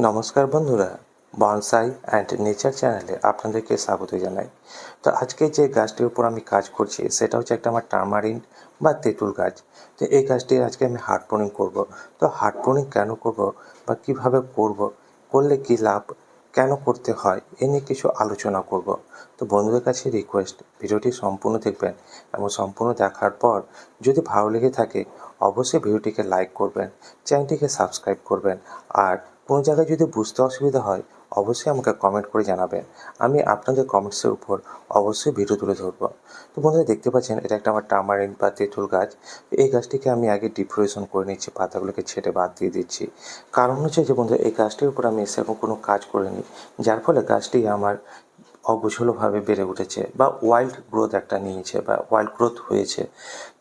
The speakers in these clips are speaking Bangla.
নমস্কার বন্ধুরা, বনসাই অ্যান্ড নেচার চ্যানেলে আপনাদেরকে স্বাগত জানাই। তো আজকে যে গাছটির উপর আমি কাজ করছি সেটা হচ্ছে একটা আমার টারমারিন বা তেঁতুল গাছ। তো এই গাছটির আজকে আমি হার্ড প্রুনিং করব। তো হার্ড প্রুনিং কেন করব বা কিভাবে করব, করলে কি লাভ, কেন করতে হয় এ নিয়ে কিছু আলোচনা করব। তো বন্ধুদের কাছে রিকোয়েস্ট, ভিডিওটি সম্পূর্ণ দেখবেন এবং সম্পূর্ণ দেখার পর যদি ভালো লেগে থাকে অবশ্যই ভিডিওটিকে লাইক করবেন, চ্যানেলটিকে সাবস্ক্রাইব করবেন। আর কোনো জায়গায় যদি বুঝতে অসুবিধা হয় অবশ্যই আমাকে কমেন্ট করে জানাবেন। আমি আপনাদের কমেন্টসের উপর অবশ্যই ভিডিও তুলে ধরবো। তো বন্ধুরা দেখতে পাচ্ছেন এটা একটা আমার টামারিন বা তেঁতুল গাছ। এই গাছটিকে আমি আগে ডিফ্লোরেশন করে নিচ্ছি, পাতাগুলোকে ছেঁটে বাদ দিয়ে দিচ্ছি। কারণ হচ্ছে যে বন্ধুরা এই গাছটির উপর আমি সেরকম কোনো কাজ করিনি, যার ফলে গাছটি আমার অগোছালোভাবে বেড়ে উঠেছে বা ওয়াইল্ড গ্রোথ একটা নিয়েছে বা ওয়াইল্ড গ্রোথ হয়েছে।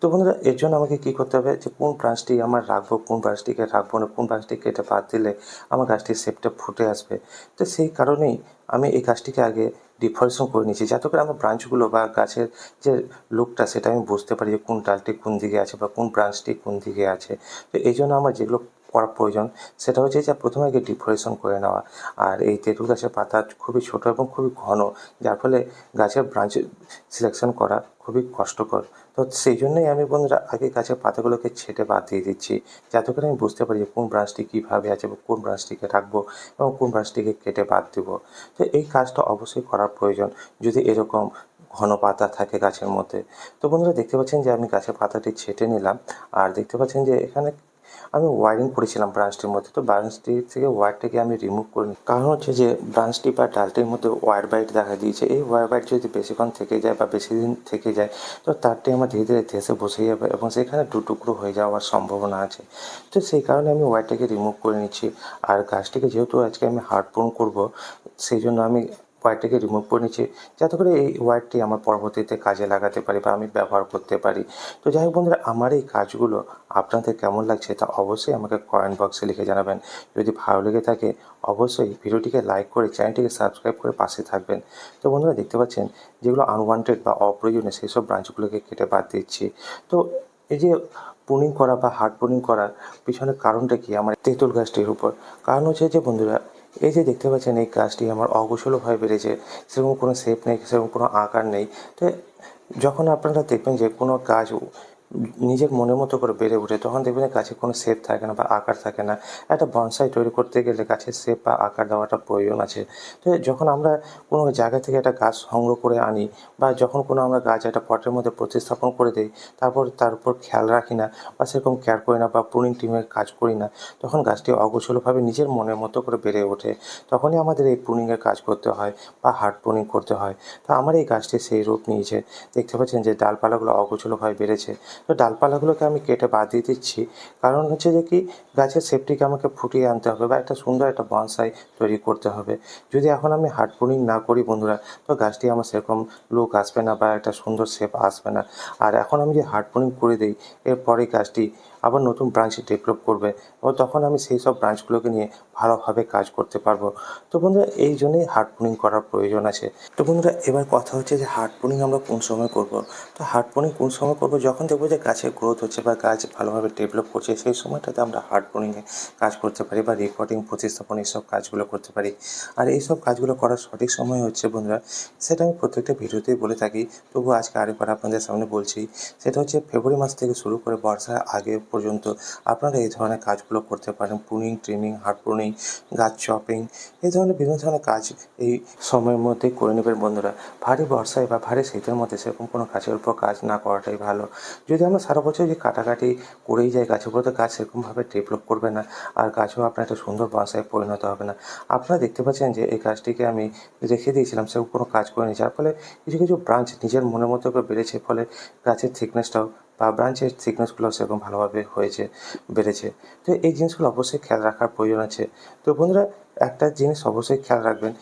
তো বন্ধুরা এর জন্য আমাকে কী করতে হবে, যে কোন ব্রাঞ্চটি আমার রাখবো, কোন ব্রাঞ্চটিকে রাখবো না, কোন ব্রাঞ্চটি কেটে বাদ দিলে আমার গাছটির শেপটা ফুটে আসবে। তো সেই কারণেই আমি এই গাছটিকে আগে ডিফরেশন করে নিয়েছি, যাতে করে আমার ব্রাঞ্চগুলো বা গাছের যে লুকটা সেটা আমি বুঝতে পারি যে কোন ডালটি কোন দিকে আছে বা কোন ব্রাঞ্চটি কোন দিকে আছে। তো এই জন্য আমার যেগুলো করা প্রয়োজন সেটা হচ্ছে যে প্রথমে আগে ডিফরেশন করে নেওয়া। আর এই তেঁতুল গাছের পাতা খুবই ছোটো এবং খুবই ঘন, যার ফলে গাছের ব্রাঞ্চ সিলেকশন করা খুবই কষ্টকর। তো সেই জন্যই আমি বন্ধুরা আগে গাছের পাতাগুলোকে ছেঁটে বাদ দিয়ে দিচ্ছি, যাতে করে আমি বুঝতে পারি যে কোন ব্রাঞ্চটি কীভাবে আছে বা কোন ব্রাঞ্চটিকে রাখবো এবং কোন ব্রাঞ্চটিকে কেটে বাদ দেবো। তো এই কাজটা অবশ্যই করার প্রয়োজন যদি এরকম ঘন পাতা থাকে গাছের মধ্যে। তো বন্ধুরা দেখতে পাচ্ছেন যে আমি গাছের পাতাটি ছেঁটে নিলাম। আর দেখতে পাচ্ছেন যে এখানে আমি ওয়্যারিং করেছিলাম ব্রাঞ্চটির মধ্যে, তো ব্রাঞ্চটি থেকে ওয়্যারটাকে আমি রিমুভ করে নিই। কারণ হচ্ছে যে ব্রাঞ্চটি বা ডালটির মধ্যে ওয়্যার বাইট দেখা দিয়েছে। এই ওয়্যার বাইট যদি বেশিক্ষণ থেকে যায় বা বেশি দিন থেকে যায় তো তারটি আমার ধীরে ধীরে ধসে বসে যাবে এবং সেখানে দু টুকরো হয়ে যাওয়ার সম্ভাবনা আছে। তো সেই কারণে আমি ওয়্যারটাকে রিমুভ করে নিচ্ছি। আর গাছটিকে যেহেতু আজকে আমি হার্ড প্রুন করবো, সেই জন্য আমি ওয়্যারটাকে রিমুভ করে নিচ্ছি, যাতে করে এই ওয়্যারটি আমার পরবর্তীতে কাজে লাগাতে পারি বা আমি ব্যবহার করতে পারি। তো যাই হোক বন্ধুরা, আমার এই কাজগুলো আপনাদের কেমন লাগছে তা অবশ্যই আমাকে কমেন্ট বক্সে লিখে জানাবেন। যদি ভালো লেগে থাকে অবশ্যই ভিডিওটিকে লাইক করে চ্যানেলটিকে সাবস্ক্রাইব করে পাশে থাকবেন। তো বন্ধুরা দেখতে পাচ্ছেন যেগুলো আনওয়ান্টেড বা অপ্রয়োজনীয় সেই সব ব্রাঞ্চগুলোকে কেটে বাদ দিচ্ছি। তো এই যে প্রুনিং করা বা হার্ড প্রুনিং করার পিছনের কারণটা কি আমার তেঁতুল গাছটির উপর? কারণ হচ্ছে যে বন্ধুরা এই যে দেখতে পাচ্ছেন এই গাছটি আমার অগোছালোভাবে বেড়েছে, সেরকম কোনো শেপ নেই, সেরকম কোনো আকার নেই। তো যখন আপনারা দেখবেন যে কোনো গাছ নিজের মনের মতো করে বেড়ে ওঠে তখন দেখবেন গাছের কোনো শেপ থাকে না বা আকার থাকে না। একটা বনসাই তৈরি করতে গেলে গাছের শেপ বা আকার দেওয়াটা প্রয়োজন আছে। তো যখন আমরা কোনো জায়গা থেকে একটা গাছ সংগ্রহ করে আনি বা যখন কোনো আমরা গাছ একটা পটের মধ্যে প্রতিস্থাপন করে দিই, তারপর তার উপর খেয়াল রাখি না বা সেরকম কেয়ার করি না বা প্রুনিং টিমের কাজ করি না, তখন গাছটি অগোছালোভাবে নিজের মনের মতো করে বেড়ে ওঠে। তখনই আমাদের এই প্রুনিংয়ের কাজ করতে হয় বা হার্ড প্রুনিং করতে হয়। তো আমার এই গাছটি সেই রূপ নিয়েছে। দেখতে পাচ্ছেন যে ডালপালাগুলো অগোছালোভাবে বেড়েছে। তো ডালপালাগুলোকে আমি কেটে বাদ দিয়ে দিচ্ছি। কারণ হচ্ছে যে কি, গাছের শেপটিকে আমাকে ফুটিয়ে আনতে হবে বা একটা সুন্দর একটা বনসাই তৈরি করতে হবে। যদি এখন আমি হার্ড প্রুনিং না করি বন্ধুরা, তো গাছটি আমার সেরকম লুক আসবে না বা একটা সুন্দর শেপ আসবে না। আর এখন আমি যে হার্ড প্রুনিং করে দিই, এরপরে গাছটি আবার নতুন ব্রাঞ্চ ডেভেলপ করবে ও তখন আমি সেই সব ব্রাঞ্চগুলোকে নিয়ে ভালোভাবে কাজ করতে পারবো। তো বন্ধুরা এই জন্যই হার্ড প্রুনিং করার প্রয়োজন আছে। তো বন্ধুরা এবার কথা হচ্ছে যে হার্ড প্রুনিং আমরা কোন সময় করব। তো হার্ড প্রুনিং কোন সময় করব, যখন দেখবো যে গাছের গ্রোথ হচ্ছে বা গাছ ভালোভাবে ডেভেলপ করছে সেই সময়টাতে আমরা হার্ড প্রুনিংয়ে কাজ করতে পারি বা রিপোর্টিং প্রতিস্থাপন এইসব কাজগুলো করতে পারি। আর এইসব কাজগুলো করার সঠিক সময় হচ্ছে বন্ধুরা, সেটা আমি প্রত্যেকটা ভিডিওতেই বলে থাকি, তবু আজকে আরেকবার আপনাদের সামনে বলছি। সেটা হচ্ছে ফেব্রুয়ারি মাস থেকে শুরু করে বর্ষার আগে পর্যন্ত আপনারা এই ধরনের কাজগুলো করতে পারেন। প্রুনিং, ট্রিমিং, হার্ড প্রুনিং, গাছ চপিং, এই ধরনের বিভিন্ন ধরনের কাজ এই সময়ের মধ্যেই করে নেবেন বন্ধুরা। ভারী বর্ষায় বা ভারী শীতের মধ্যে সেরকম কোনো গাছের উপর কাজ না করাটাই ভালো। যদি আমরা সারা বছর যে কাটাকাটি করেই যাই গাছের উপর, তো গাছ সেরকমভাবে ডেভেলপ করবে না আর গাছও আপনার একটা সুন্দর বনসাইয়ে পরিণত হবে না। আপনারা দেখতে পাচ্ছেন যে এই গাছটিকে আমি রেখে দিয়েছিলাম, সেরকম কোনো কাজ করিনি, যার ফলে কিছু কিছু ব্রাঞ্চ নিজের মনের মতো করে বেড়েছে, ফলে গাছের থিকনেসটাও বা ব্রাঞ্চের থিকনেসগুলো সেরকম ভালোভাবে হয়েছে, বেড়েছে। তো এই জিনিসগুলো অবশ্যই খেয়াল রাখার প্রয়োজন আছে। তো বন্ধুরা একটা জিনিস অবশ্যই খেয়াল রাখবেন,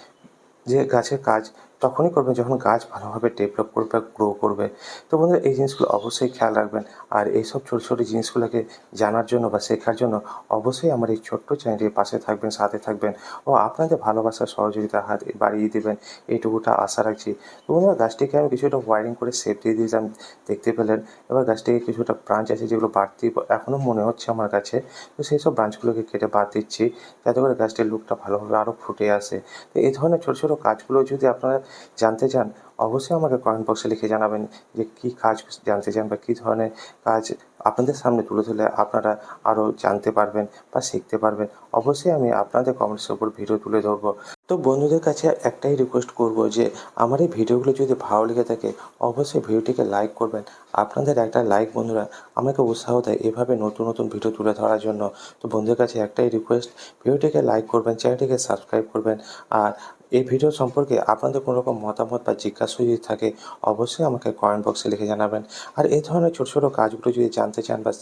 যে গাছের কাজ তখনই করবেন যখন গাছ ভালোভাবে ডেভেলপ করবে, গ্রো করবে। তো বন্ধুরা এই জিনিসগুলো অবশ্যই খেয়াল রাখবেন। আর এইসব ছোটো ছোটো জিনিসগুলোকে জানার জন্য বা শেখার জন্য অবশ্যই আমার এই ছোট্ট চ্যানেলটির পাশে থাকবেন, সাথে থাকবেন ও আপনাদের ভালোবাসার সহযোগিতার হাত বাড়িয়ে দেবেন, এইটুকুটা আশা রাখছি। তো বন্ধুরা গাছটিকে আমি কিছুটা ওয়ারিং করে শেপ দিয়ে দিয়েছিলাম, দেখতে পেলেন। এবার গাছটিকে কিছুটা ব্রাঞ্চ আছে যেগুলো বাড়তি এখনও মনে হচ্ছে আমার কাছে, তো সেই সব ব্রাঞ্চগুলোকে কেটে বাদ দিচ্ছি, যাতে করে গাছটির লুকটা ভালোভাবে আরও ফুটে আসে। তো এই ধরনের ছোটো ছোটো কাজগুলো যদি আপনারা জানতে চান, অবশ্যই আমাকে কমেন্ট বক্সে লিখে জানাবেন যে কী কাজ জানতে চান বা কী ধরনের কাজ আপনাদের সামনে তুলে ধরলে আপনারা আরও জানতে পারবেন বা শিখতে পারবেন। অবশ্যই আমি আপনাদের কমেন্টসের উপর ভিডিও তুলে ধরবো। তো বন্ধুদের কাছে একটাই রিকোয়েস্ট করব যে আমার এই ভিডিওগুলো যদি ভালো লেগে থাকে, অবশ্যই ভিডিওটিকে লাইক করবেন। আপনাদের একটা লাইক বন্ধুরা আমাকে উৎসাহ দেয় এভাবে নতুন নতুন ভিডিও তুলে ধরার জন্য। তো বন্ধুদের কাছে একটাই রিকোয়েস্ট, ভিডিওটিকে লাইক করবেন, চ্যানেলটিকে সাবস্ক্রাইব করবেন। আর এই ভিডিও সম্পর্কে আপনাদের কোনো রকম মতামত বা জিজ্ঞাসা যদি থাকে, অবশ্যই আমাকে কমেন্ট বক্সে লিখে জানাবেন। আর এই ধরনের ছোটো ছোটো কাজগুলো যদি জানতে চান বা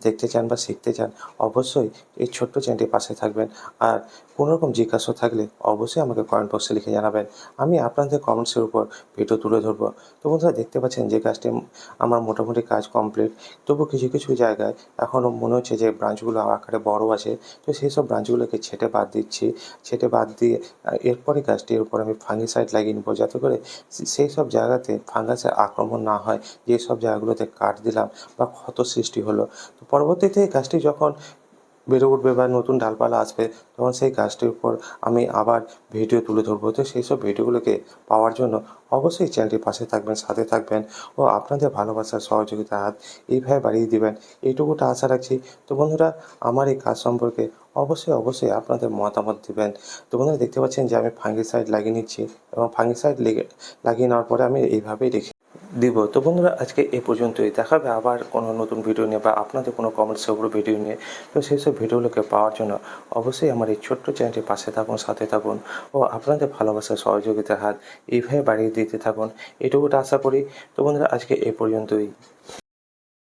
দেখতে চান বা শিখতে চান, অবশ্যই এই ছোট্ট চ্যানেলটির পাশে থাকবেন। আর কোনো রকম জিজ্ঞাসা থাকলে অবশ্যই আমাকে কমেন্ট বক্সে লিখে জানাবেন। আমি আপনাদের কমেন্টসের উপর ভিডিও তুলে ধরবো। তো বন্ধুরা দেখতে পাচ্ছেন যে গাছটি আমার মোটামুটি কাজ কমপ্লিট। তবু কিছু কিছু জায়গায় এখনও মনে হচ্ছে যে ব্রাঞ্চগুলো আকারে বড় আছে। তো সেই সব ব্রাঞ্চগুলোকে ছেঁটে বাদ দিচ্ছি। ছেঁটে বাদ দিয়ে এরপরে গাছটির উপর আমি ফাঙ্গিসাইড লাগিয়ে নেবো, যাতে করে সেই সব জায়গাতে ফাঙ্গাসের আক্রমণ না হয়। যেসব জায়গাগুলোতে কাট দিলাম বা ক্ষত সৃষ্টি হলো, তো পরবর্তীতে গাছটি যখন বেড়ে উঠবে বা নতুন ডালপালা আসবে, তখন সেই গাছটির উপর আমি আবার ভিডিও তুলে ধরবো। তো সেই সব ভিডিওগুলোকে পাওয়ার জন্য অবশ্যই চ্যানেলটির পাশে থাকবেন, সাথে থাকবেন ও আপনাদের ভালোবাসার সহযোগিতার হাত এইভাবে বাড়িয়ে দিবেন, এইটুকুটা আশা রাখছি। তো বন্ধুরা আমার এই কাজ সম্পর্কে অবশ্যই অবশ্যই আপনাদের মতামত দিবেন। তো বন্ধুরা দেখতে পাচ্ছেন যে আমি ফাঙ্গিসাইড লাগিয়ে নিচ্ছি এবং ফাঙ্গিসাইড লাগিয়ে নেওয়ার পরে আমি এইভাবেই রেখে দিব। তো বন্ধুরা আজকে এ পর্যন্তই। দেখা হবে আবার কোনো নতুন ভিডিও নিয়ে বা আপনাদের কোনো কমেন্টসের উপর ভিডিও নিয়ে। তো সেই সব ভিডিওগুলোকে পাওয়ার জন্য অবশ্যই আমার এই ছোট্ট চ্যানেলটির পাশে থাকুন, সাথে থাকুন ও আপনাদের ভালোবাসার সহযোগিতার হাত এইভাবে বাড়িয়ে দিতে থাকুন, এটুকুটা আশা করি। তো বন্ধুরা আজকে এ পর্যন্তই।